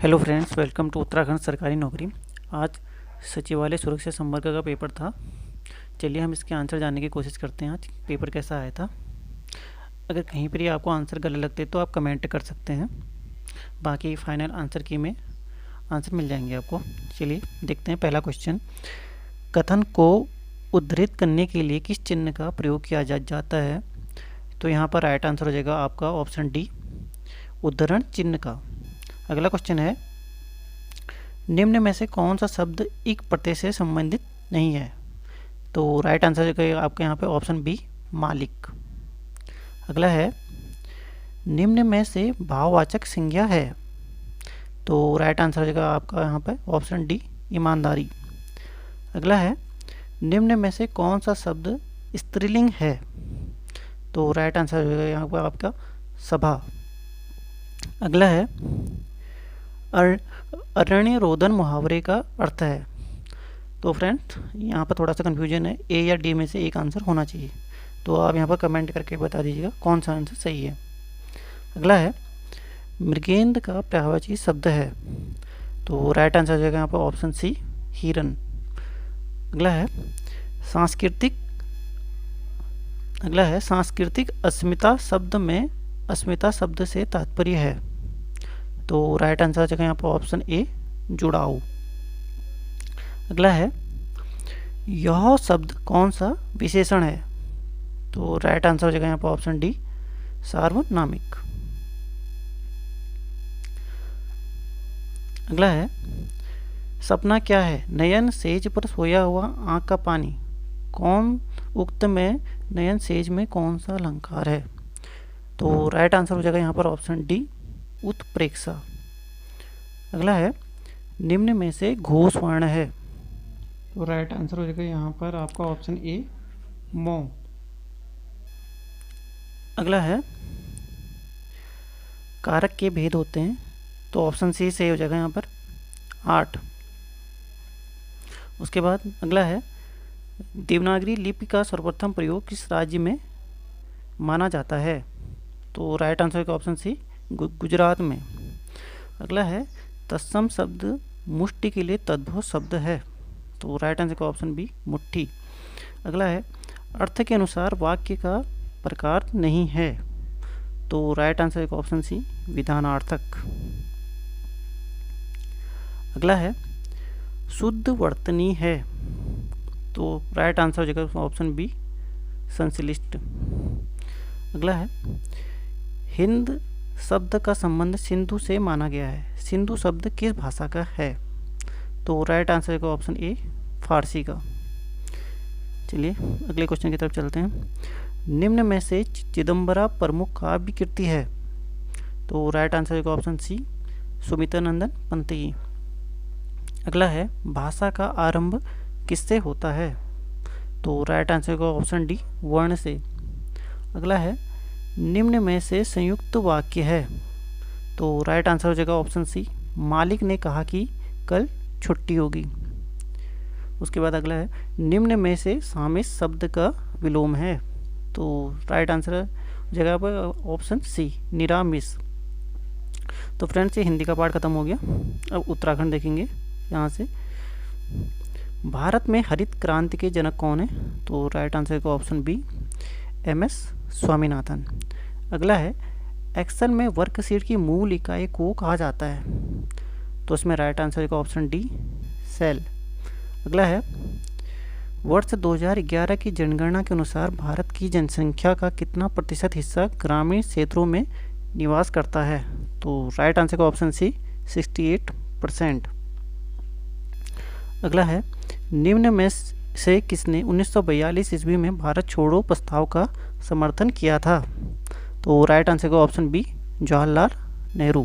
Hello friends, welcome to Uttarakhand सरकारी नौकरी। आज सचिवालय सुरक्षा संवर्ग का पेपर था। चलिए हम इसके आंसर जानने की कोशिश करते हैं। आज पेपर कैसा आया था। अगर कहीं पर ही आपको आंसर गलत लगते तो आप कमेंट कर सकते हैं। बाकी फाइनल आंसर की में आंसर मिल जाएंगे आपको। चलिए देखते हैं। पहला क्वेश्चन, कथन को उद्धृत करने के लिए किस चिन्ह का प्रयोग किया जाता है। तो यहाँ पर राइट आंसर हो जाएगा आपका ऑप्शन डी, उद्धरण चिन्ह का। अगला क्वेश्चन है, निम्न में से कौन सा शब्द इक प्रत्यय से संबंधित नहीं है। तो राइट आंसर है आपका यहाँ पे ऑप्शन बी, मालिक। अगला है, निम्न में से भाववाचक संज्ञा है। तो राइट आंसर हो जाएगा आपका यहाँ पे ऑप्शन डी, ईमानदारी। अगला है, निम्न में से कौन सा शब्द स्त्रीलिंग है। तो राइट आंसर हो जाएगा यहाँ पर आपका सभा। अगला है, अरण्य रोदन मुहावरे का अर्थ है। तो फ्रेंड्स यहाँ पर थोड़ा सा कन्फ्यूजन है, ए या डी में से एक आंसर होना चाहिए। तो आप यहाँ पर कमेंट करके बता दीजिएगा कौन सा आंसर सही है। अगला है, मृगेंद्र का पर्यायवाची शब्द है। तो राइट आंसर हो जाएगा यहाँ पर ऑप्शन सी, हिरन। अगला है, सांस्कृतिक अस्मिता शब्द में अस्मिता शब्द से तात्पर्य है। तो राइट आंसर हो जाएगा यहाँ पर ऑप्शन ए, जुड़ाव। अगला है, यह शब्द कौन सा विशेषण है। तो राइट आंसर हो जाएगा यहाँ पर ऑप्शन डी, सार्वनामिक। अगला है, सपना क्या है, नयन सेज पर सोया हुआ आंख का पानी। कौन उक्त में नयन सेज में कौन सा अलंकार है। तो राइट आंसर हो जाएगा यहाँ पर ऑप्शन डी, उत्प्रेक्षा। अगला है, निम्न में से घोष वर्ण है। तो राइट आंसर हो जाएगा यहाँ पर आपका ऑप्शन ए, मौ। अगला है, कारक के भेद होते हैं। तो ऑप्शन सी सही हो जाएगा यहाँ पर 8। उसके बाद अगला है, देवनागरी लिपि का सर्वप्रथम प्रयोग किस राज्य में माना जाता है। तो राइट आंसर का ऑप्शन सी, गुजरात में। अगला है, तत्सम शब्द मुष्टि के लिए तद्भव शब्द है। तो राइट आंसर का ऑप्शन बी, मुट्ठी। अगला है, अर्थ के अनुसार वाक्य का प्रकार नहीं है। तो राइट आंसर का ऑप्शन सी, विधानार्थक। अगला है, शुद्ध वर्तनी है। तो राइट आंसर हो जाएगा ऑप्शन बी, संश्लिष्ट। अगला है, हिंद शब्द का संबंध सिंधु से माना गया है। सिंधु शब्द किस भाषा का है। तो राइट आंसर का ऑप्शन ए, फारसी का। चलिए अगले क्वेश्चन की तरफ चलते हैं। निम्न में से चिदम्बरा प्रमुख काव्य कृति है। तो राइट आंसर का ऑप्शन सी, सुमित्रानंदन पंती। अगला है, भाषा का आरंभ किससे होता है। तो राइट आंसर का ऑप्शन डी, वर्ण से। अगला है, निम्न में से संयुक्त वाक्य है। तो राइट आंसर हो जाएगा ऑप्शन सी, मालिक ने कहा कि कल छुट्टी होगी। उसके बाद अगला है, निम्न में से सामिस शब्द का विलोम है। तो राइट आंसर जगह पर ऑप्शन सी, निरामिस। तो फ्रेंड्स ये हिंदी का पार्ट खत्म हो गया। अब उत्तराखंड देखेंगे। यहाँ से, भारत में हरित क्रांति के जनक कौन है। तो राइट आंसर का ऑप्शन बी, एम.एस. स्वामीनाथन। अगला है, एक्सेल में वर्कशीट की मूल इकाई को कहा जाता है। तो इसमें राइट आंसर का ऑप्शन डी, सेल। अगला है, वर्ष 2011 की जनगणना के अनुसार भारत की जनसंख्या का कितना प्रतिशत हिस्सा ग्रामीण क्षेत्रों में निवास करता है। तो राइट आंसर का ऑप्शन सी, 68%। अगला है, निम्न में से किसने 1942 ईस्वी में भारत छोड़ो प्रस्ताव का समर्थन किया था। तो राइट आंसर का ऑप्शन बी, जवाहरलाल नेहरू।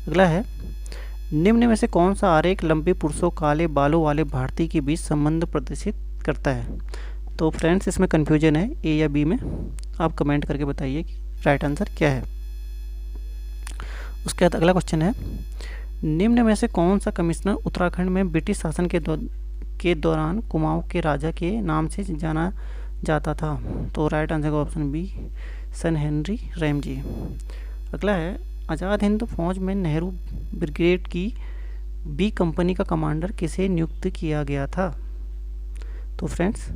अगला है, निम्न में से कौन सा आरेख लंबे पुरुषों काले बालों वाले भारतीय के बीच संबंध प्रदर्शित करता है। तो फ्रेंड्स इसमें कन्फ्यूजन है, ए या बी में। आप कमेंट करके बताइए कि राइट आंसर क्या है। उसके बाद अगला क्वेश्चन है, निम्न में से कौन सा कमिश्नर उत्तराखंड में ब्रिटिश शासन के दौरान कुमाऊं के राजा के नाम से जाना जाता था। तो राइट आंसर का ऑप्शन बी, सन हेनरी रैमजी। अगला है, आज़ाद हिंद फौज में नेहरू ब्रिगेड की बी कंपनी का कमांडर किसे नियुक्त किया गया था? तो फ्रेंड्स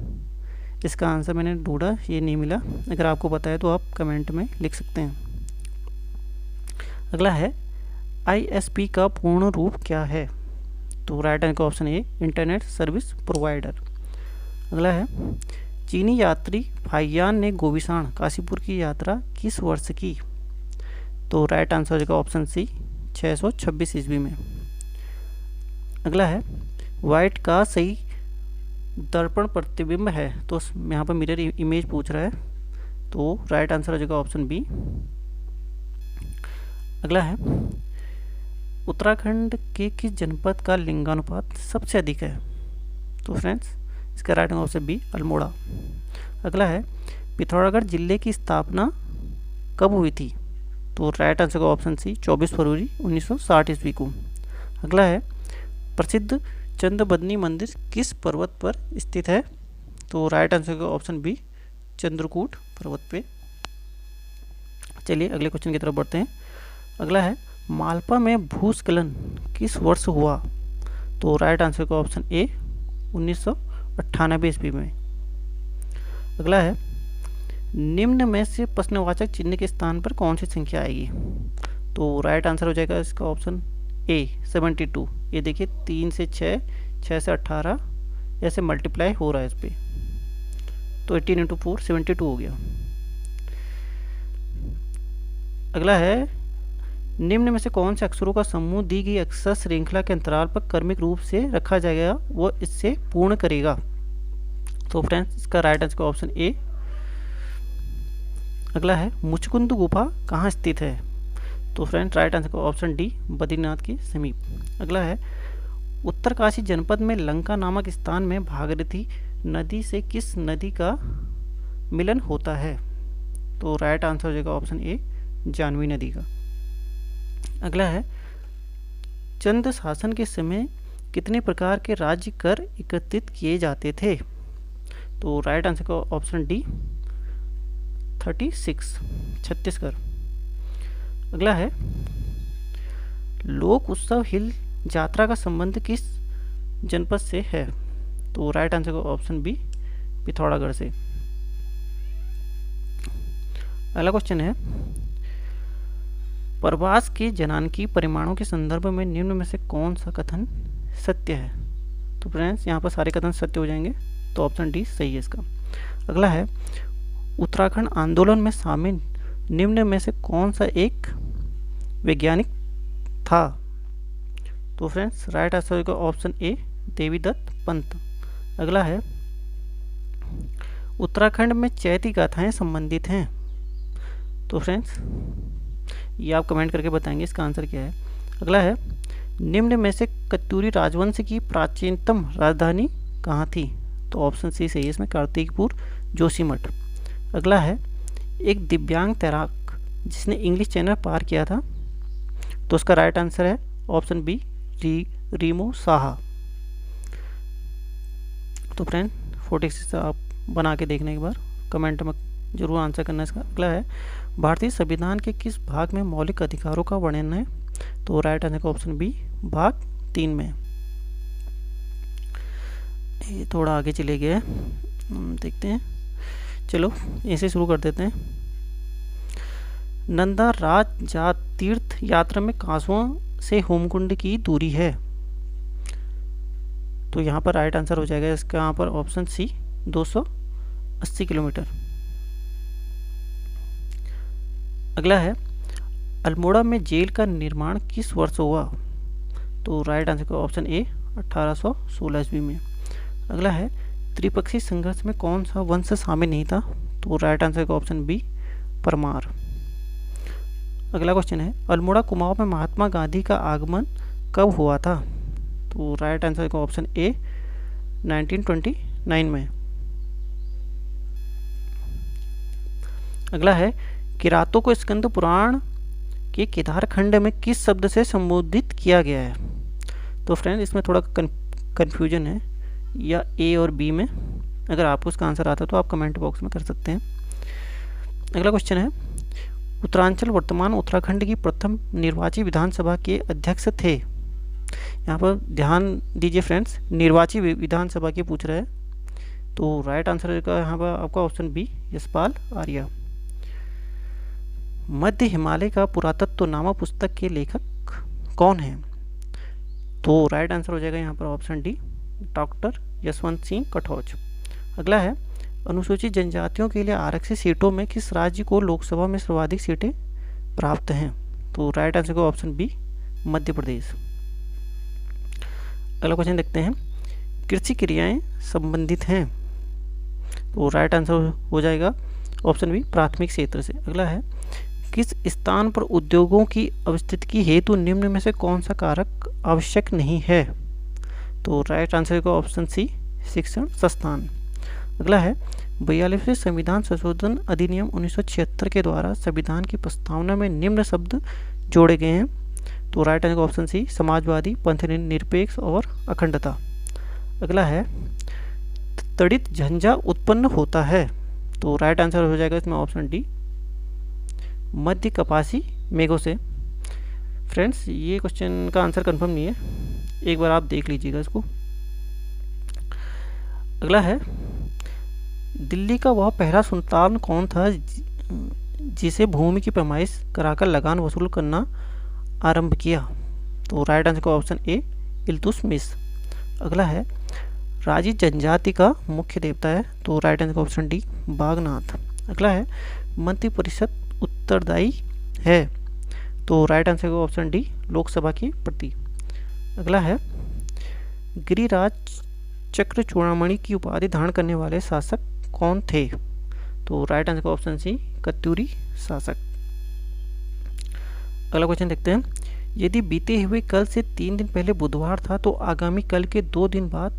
इसका आंसर मैंने ढूंढा, ये नहीं मिला। अगर आपको पता है तो आप कमेंट में लिख सकते हैं। अगला है आईएसपी का पूर्ण रूप क्या है? तो राइट आंसर का option A internet service provider. अगला है चीनी यात्री फाइयान ने गोविशाण काशीपुर की यात्रा किस वर्ष की? तो राइट आंसर हो जाएगा ऑप्शन सी 626 ईस्वी में। अगला है वाइट का सही दर्पण प्रतिबिंब है, तो यहाँ पर मिरर इमेज पूछ रहा है, तो राइट आंसर हो जाएगा ऑप्शन बी। अगला है उत्तराखंड के किस जनपद का लिंगानुपात सबसे अधिक है? तो फ्रेंड्स इसका right answer option B Almora. अगला है पिथौरागढ़ जिले की स्थापना कब हुई थी? तो राइट आंसर का ऑप्शन सी 24 फरवरी 1960 ईस्वी को। अगला है प्रसिद्ध चंद्रबदनी मंदिर किस पर्वत पर स्थित है? तो राइट आंसर का ऑप्शन बी चंद्रकूट पर्वत पे। चलिए अगले क्वेश्चन की तरफ बढ़ते हैं। अगला है मालपा में भूस्खलन किस वर्ष हुआ? तो राइट आंसर का ऑप्शन ए 1998 ईस्वी में। अगला है निम्न में से प्रश्नवाचक चिन्ह के स्थान पर कौन सी संख्या आएगी? तो राइट आंसर हो जाएगा इसका ऑप्शन ए 72। ये देखिए 3 से 6, 6 से 18 ऐसे मल्टीप्लाई हो रहा है इस पर, तो 18 इंटू 4 72 हो गया। अगला है निम्न में से कौन से अक्षरों का समूह दी गई अक्षर श्रृंखला के अंतराल पर क्रमिक रूप से रखा जाएगा वो इससे पूर्ण करेगा? तो फ्रेंड्स इसका राइट आंसर का ऑप्शन ए। अगला है मुचकुंद गुफा कहाँ स्थित है? तो फ्रेंड्स राइट आंसर का ऑप्शन डी बद्रीनाथ के समीप। अगला है उत्तरकाशी जनपद में लंका नामक स्थान में भागीरथी नदी से किस नदी का मिलन होता है? तो राइट आंसर हो जाएगा ऑप्शन ए जाह्नवी नदी का। अगला है चंद शासन के समय कितने प्रकार के राज्य कर एकत्रित किए जाते थे? तो राइट आंसर का ऑप्शन डी 36 कर। अगला है लोक उत्सव हिल यात्रा का संबंध किस जनपद से है? तो राइट आंसर का ऑप्शन बी पिथौरागढ़ से। अगला क्वेश्चन है प्रवास के जनानकी परिमाणों के संदर्भ में निम्न में से कौन सा कथन सत्य है? तो फ्रेंड्स यहाँ पर सारे कथन सत्य हो जाएंगे, तो ऑप्शन डी सही है इसका। अगला है उत्तराखंड आंदोलन में शामिल निम्न में से कौन सा एक वैज्ञानिक था? तो फ्रेंड्स राइट आंसर होगा ऑप्शन ए देवीदत्त पंत। अगला है उत्तराखंड में चैती गाथाएं संबंधित हैं। तो फ्रेंड्स ये आप कमेंट करके बताएंगे इसका आंसर क्या है। अगला है निम्न में से कत्यूरी राजवंश की प्राचीनतम राजधानी कहाँ थी? तो ऑप्शन सी सही है इसमें कार्तिकपुर जोशीमठ। अगला है एक दिव्यांग तैराक जिसने इंग्लिश चैनल पार किया था, तो उसका राइट आंसर है ऑप्शन बी रीमो साहा। तो फ्रेंड 46 आप बना के देखने के बाद कमेंट में जरूर आंसर करना इसका। अगला है भारतीय संविधान के किस भाग में मौलिक अधिकारों का वर्णन है? तो राइट आंसर का ऑप्शन बी भाग 3 में। ये थोड़ा आगे चले गए, देखते हैं, चलो ऐसे शुरू कर देते हैं। नंदा राज जात तीर्थ यात्रा में कांसुआ से होमकुंड की दूरी है? तो यहाँ पर राइट आंसर हो जाएगा इसका यहाँ पर ऑप्शन सी 280 किलोमीटर। अगला है अल्मोड़ा में जेल का निर्माण किस वर्ष हुआ? तो राइट आंसर का ऑप्शन ए 1816 ईस्वी में। अगला है त्रिपक्षीय संघर्ष में कौन सा वंश शामिल नहीं था? तो राइट आंसर का ऑप्शन बी परमार। अगला क्वेश्चन है अल्मोड़ा कुमाऊं में महात्मा गांधी का आगमन कब हुआ था? तो राइट आंसर का ऑप्शन ए 1929 में। अगला है किरातों को स्कंद पुराण के केदार खंड में किस शब्द से संबोधित किया गया है? तो फ्रेंड इसमें थोड़ा कन्फ्यूजन है, या ए और बी में। अगर आपको उसका आंसर आता है तो आप कमेंट बॉक्स में कर सकते हैं। अगला क्वेश्चन है उत्तरांचल वर्तमान उत्तराखंड की प्रथम निर्वाचित विधानसभा के अध्यक्ष थे। यहाँ पर ध्यान दीजिए फ्रेंड्स, निर्वाचित विधानसभा के पूछ रहा है, तो राइट आंसर का यहाँ पर आपका ऑप्शन बी यशपाल आर्य। मध्य हिमालय का पुरातत्व नामक पुस्तक के लेखक कौन है? तो राइट आंसर हो जाएगा यहाँ पर option D doctor Yashwant Singh Katoch. अगला है, अनुसूचित जनजातियों के लिए आरक्षित सीटों में किस राज्य को लोकसभा में सर्वाधिक सीटें प्राप्त हैं? तो राइट आंसर को ऑप्शन बी मध्य प्रदेश। अगला क्वेश्चन देखते हैं, कृषि क्रियाएं संबंधित हैं, तो राइट आंसर हो जाएगा ऑप्शन बी प्राथमिक क्षेत्र से। अगला है, किस स्थान पर उद्योगों की अवस्थिति हेतु निम्न में से कौन सा कारक आवश्यक नहीं है? तो राइट आंसर का ऑप्शन सी शिक्षण संस्थान। अगला है, 42वें संविधान संशोधन अधिनियम 1976 के द्वारा संविधान की प्रस्तावना में निम्न शब्द जोड़े गए हैं, तो राइट आंसर का ऑप्शन सी समाजवादी, पंथ निरपेक्ष और अखंडता। अगला है, तड़ित झंझा उत्पन्न होता है, तो राइट आंसर हो जाएगा इसमें ऑप्शन डी मध्य कपासी मेघों से। फ्रेंड्स ये क्वेश्चन का आंसर कंफर्म नहीं है, एक बार आप देख लीजिएगा इसको। अगला है, दिल्ली का वह पहला सुल्तान कौन था जिसे भूमि की पैमाइश कराकर लगान वसूल करना आरंभ किया? तो राइट आंसर का ऑप्शन ए इल्तुतमिश। अगला है, राजी जनजाति का मुख्य देवता है, तो राइट आंसर का ऑप्शन डी बागनाथ। अगला है, मंत्रिपरिषद उत्तरदायी है, तो राइट आंसर का ऑप्शन डी लोकसभा के प्रति। अगला है, गिरिराज चक्र चूड़ामणि की उपाधि धारण करने वाले शासक कौन थे? तो राइट आंसर का ऑप्शन सी कत्यूरी शासक। अगला क्वेश्चन देखते हैं, यदि बीते हुए कल से 3 दिन पहले बुधवार था तो आगामी कल के 2 दिन बाद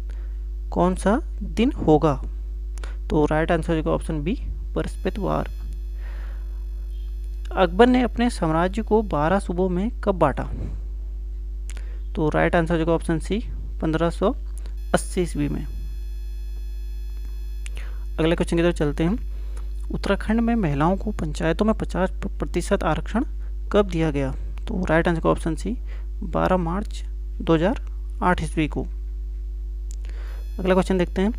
कौन सा दिन होगा? तो राइट आंसर का ऑप्शन बी बृहस्पतिवार। अकबर ने अपने साम्राज्य को 12 सूबों में कब बांटा? तो राइट आंसर होगा ऑप्शन सी 1580 ईस्वी में। अगले क्वेश्चन की तरफ चलते हैं, उत्तराखंड में महिलाओं को पंचायतों में 50% आरक्षण कब दिया गया? तो राइट आंसर का ऑप्शन सी 12 मार्च 2008 ईस्वी को। अगला क्वेश्चन देखते हैं,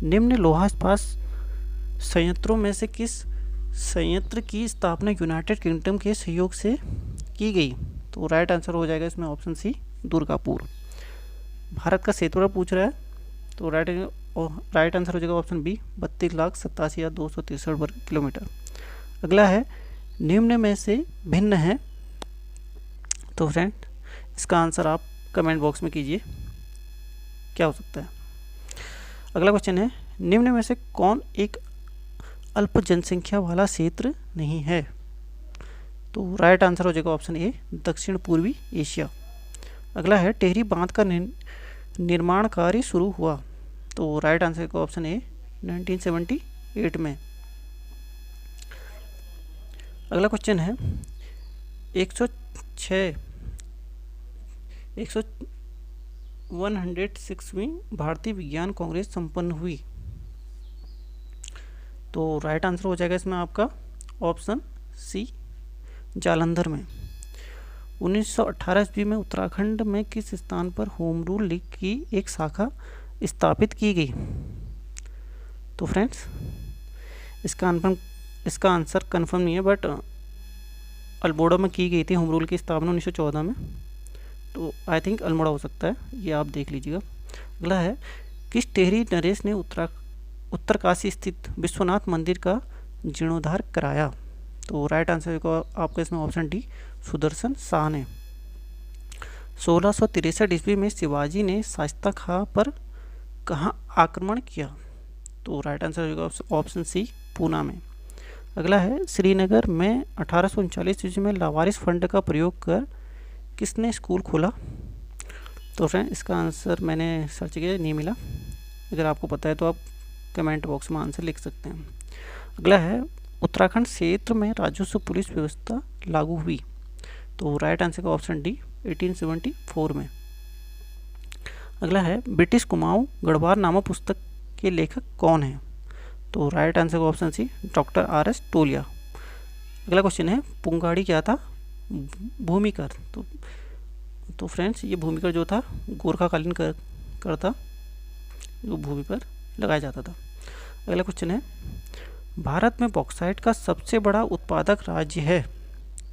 निम्न लोहा इस्पात संयंत्रों में से किस संयंत्र की स्थापना यूनाइटेड किंगडम के सहयोग से की गई? तो राइट आंसर हो जाएगा इसमें ऑप्शन सी दुर्गापुर। भारत का क्षेत्रफल पूछ रहा है, तो राइट आंसर हो जाएगा ऑप्शन बी 32,87,263 वर्ग किलोमीटर। अगला है, निम्न में से भिन्न है, तो फ्रेंड इसका आंसर आप कमेंट बॉक्स में कीजिए क्या हो सकता है। अगला क्वेश्चन है, निम्न में से कौन एक अल्प जनसंख्या वाला क्षेत्र नहीं है? तो राइट आंसर हो जाएगा ऑप्शन ए दक्षिण पूर्वी एशिया। अगला है, टेहरी बांध का निर्माण कार्य शुरू हुआ, तो राइट आंसर का ऑप्शन ए 1978 में। अगला क्वेश्चन है, 106वीं भारतीय विज्ञान कांग्रेस संपन्न हुई, तो राइट आंसर हो जाएगा इसमें आपका ऑप्शन सी जालंधर में। 1918 ईस्वी में उत्तराखंड में किस स्थान पर होम रूल लीग की एक शाखा स्थापित की गई? तो फ्रेंड्स इसका आंसर कंफर्म नहीं है, बट अल्मोड़ा में की गई थी होम रूल की स्थापना 1914 में, तो आई थिंक अल्मोड़ा हो सकता है, ये आप देख लीजिएगा। अगला है, किस टेहरी नरेश ने उत्तरकाशी स्थित विश्वनाथ मंदिर का जीर्णोद्धार कराया? तो राइट आंसर को आपका इसमें ऑप्शन डी सुदर्शन शाह ने। 1663 ईस्वी में शिवाजी ने शाइस्ता खां पर कहाँ आक्रमण किया? तो राइट आंसर होगा ऑप्शन सी पूना में। अगला है, श्रीनगर में 1839 ईस्वी में लावारिस फंड का प्रयोग कर किसने स्कूल खोला? तो फ्रेंड इसका आंसर मैंने सर्च किया, नहीं मिला, अगर आपको पता है तो आप कमेंट बॉक्स में आंसर लिख सकते हैं। अगला है, उत्तराखंड क्षेत्र में राजस्व पुलिस व्यवस्था लागू हुई, तो राइट आंसर का ऑप्शन डी 1874 में। अगला है, ब्रिटिश कुमाऊं गढ़वाल नामक पुस्तक के लेखक कौन है? तो राइट आंसर का option C doctor R S Tolia. अगला क्वेश्चन है पुंगाड़ी क्या था? भूमिकर। तो फ्रेंड्स ये भूमिकर जो था गोरखाकालीन कर था जो भूमि पर लगाया जाता था। अगला क्वेश्चन है भारत में बॉक्साइट का सबसे बड़ा उत्पादक राज्य है?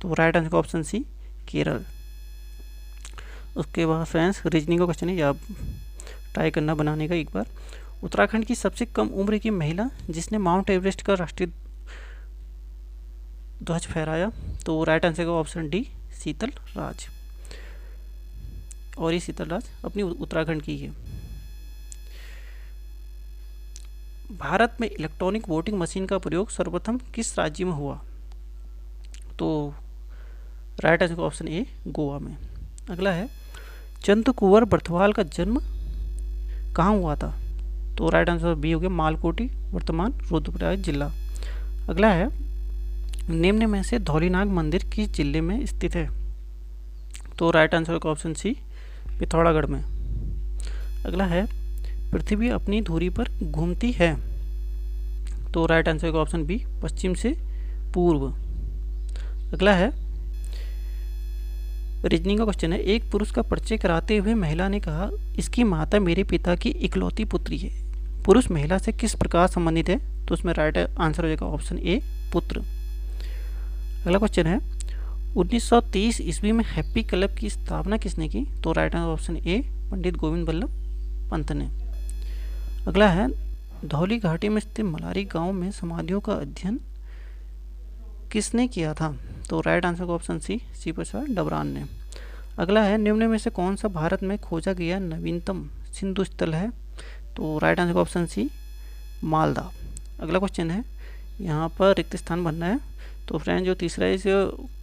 तो राइट आंसर का ऑप्शन सी केरल। उसके बाद फ्रेंड्स रीजनिंग का क्वेश्चन है, या ट्राई करना बनाने का एक बार। उत्तराखंड की सबसे कम उम्र की महिला जिसने माउंट एवरेस्ट का राष्ट्रीय ध्वज फहराया? तो राइट आंसर का ऑप्शन डी शीतल राज। और ये शीतल राज अपनी उत्तराखंड की है। भारत में इलेक्ट्रॉनिक वोटिंग मशीन का प्रयोग सर्वप्रथम किस राज्य में हुआ? तो राइट आंसर का ऑप्शन ए गोवा में। अगला है चंद्र कुंवर बर्थवाल का जन्म कहाँ हुआ था? तो राइट आंसर बी हो गया मालकोटी, वर्तमान रुद्रप्रयाग जिला। अगला है निम्न में से धौलीनाग मंदिर किस जिले में स्थित है? तो राइट आंसर का ऑप्शन सी पिथौरागढ़ में। अगला है पृथ्वी अपनी धुरी पर घूमती है? तो राइट आंसर का ऑप्शन बी पश्चिम से पूर्व। अगला है रीजनिंग का क्वेश्चन है एक पुरुष का परिचय कराते हुए महिला ने कहा इसकी माता मेरे पिता की इकलौती पुत्री है। पुरुष महिला से किस प्रकार संबंधित है? तो उसमें राइट आंसर हो जाएगा ऑप्शन ए पुत्र। अगला क्वेश्चन है 1930 ईस्वी में हैप्पी क्लब की स्थापना किसने की? तो right answer option A Pandit Govind Ballabh Pant ने। अगला है धौली घाटी में स्थित मलारी गांव में समाधियों का अध्ययन किसने किया था? तो राइट आंसर का ऑप्शन सी सी प्रसाद डबरान ने। अगला है निम्न में से कौन सा भारत में खोजा गया नवीनतम सिंधु स्थल है? तो राइट आंसर का ऑप्शन सी मालदा। अगला क्वेश्चन है यहाँ पर रिक्त स्थान बनना है, तो फ्रेंड जो तीसरा है इसे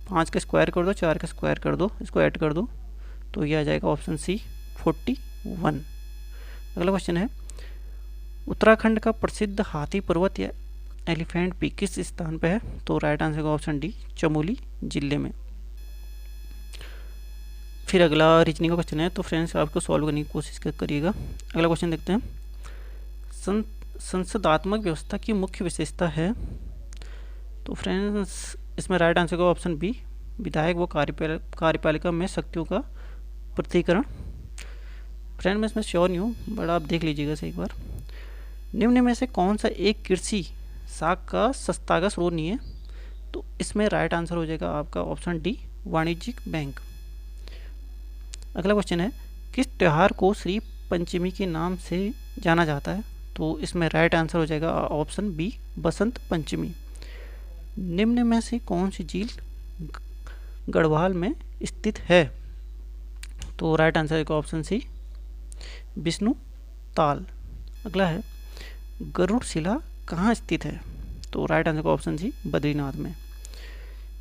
5 का स्क्वायर कर दो, 4 का स्क्वायर कर दो, इसको ऐड कर दो तो ये आ जाएगा ऑप्शन सी 41। अगला क्वेश्चन है उत्तराखंड का प्रसिद्ध हाथी पर्वत या एलिफेंट पीक किस स्थान पे है? तो राइट आंसर का ऑप्शन डी चमोली जिले में। फिर अगला रीजनिंग का क्वेश्चन है, तो फ्रेंड्स आपको सॉल्व करने की कोशिश करिएगा। अगला क्वेश्चन देखते हैं संसदात्मक व्यवस्था की मुख्य विशेषता है? तो फ्रेंड्स इसमें राइट आंसर का ऑप्शन बी विधायक व कार्यपालिका में शक्तियों का पृथक्करण। फ्रेंड मैं इसमें श्योर नहीं हूँ बट आप देख लीजिएगा से एक बार। निम्न में से कौन सा एक कृषि साख का संस्थागत स्रोत नहीं है? तो इसमें राइट आंसर हो जाएगा आपका ऑप्शन डी वाणिज्यिक बैंक। अगला क्वेश्चन है किस त्यौहार को श्री पंचमी के नाम से जाना जाता है? तो इसमें राइट आंसर हो जाएगा ऑप्शन बी बसंत पंचमी। निम्न में से कौन सी झील गढ़वाल में स्थित है? तो राइट आंसर का ऑप्शन सी विष्णु ताल। अगला है गरुड़ शिला कहाँ स्थित है? तो राइट आंसर का ऑप्शन सी बद्रीनाथ में।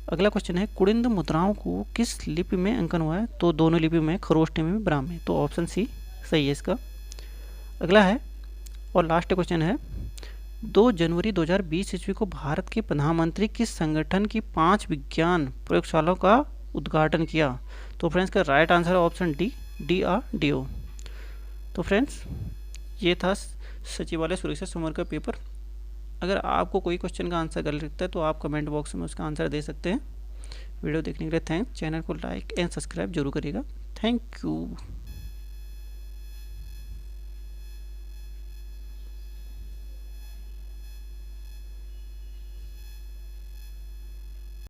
अगला क्वेश्चन है कुड़िंद मुद्राओं को किस लिपि में अंकन हुआ है? तो दोनों लिपि में, खरोष्ठी में, ब्राह्मी में, तो ऑप्शन सी सही है इसका। अगला है और लास्ट क्वेश्चन है 2 जनवरी 2020 ईस्वी को भारत के प्रधानमंत्री किस संगठन की 5 विज्ञान प्रयोगशालाओं का उद्घाटन किया? तो फ्रेंड्स का राइट आंसर है ऑप्शन डी DRDO। तो फ्रेंड्स ये था सचिवालय सुरक्षा समर का पेपर। अगर आपको कोई क्वेश्चन का आंसर गलत लगता है तो आप कमेंट बॉक्स में उसका आंसर दे सकते हैं। वीडियो देखने के लिए थैंक्स। चैनल को लाइक एंड सब्सक्राइब जरूर करिएगा। Thank you.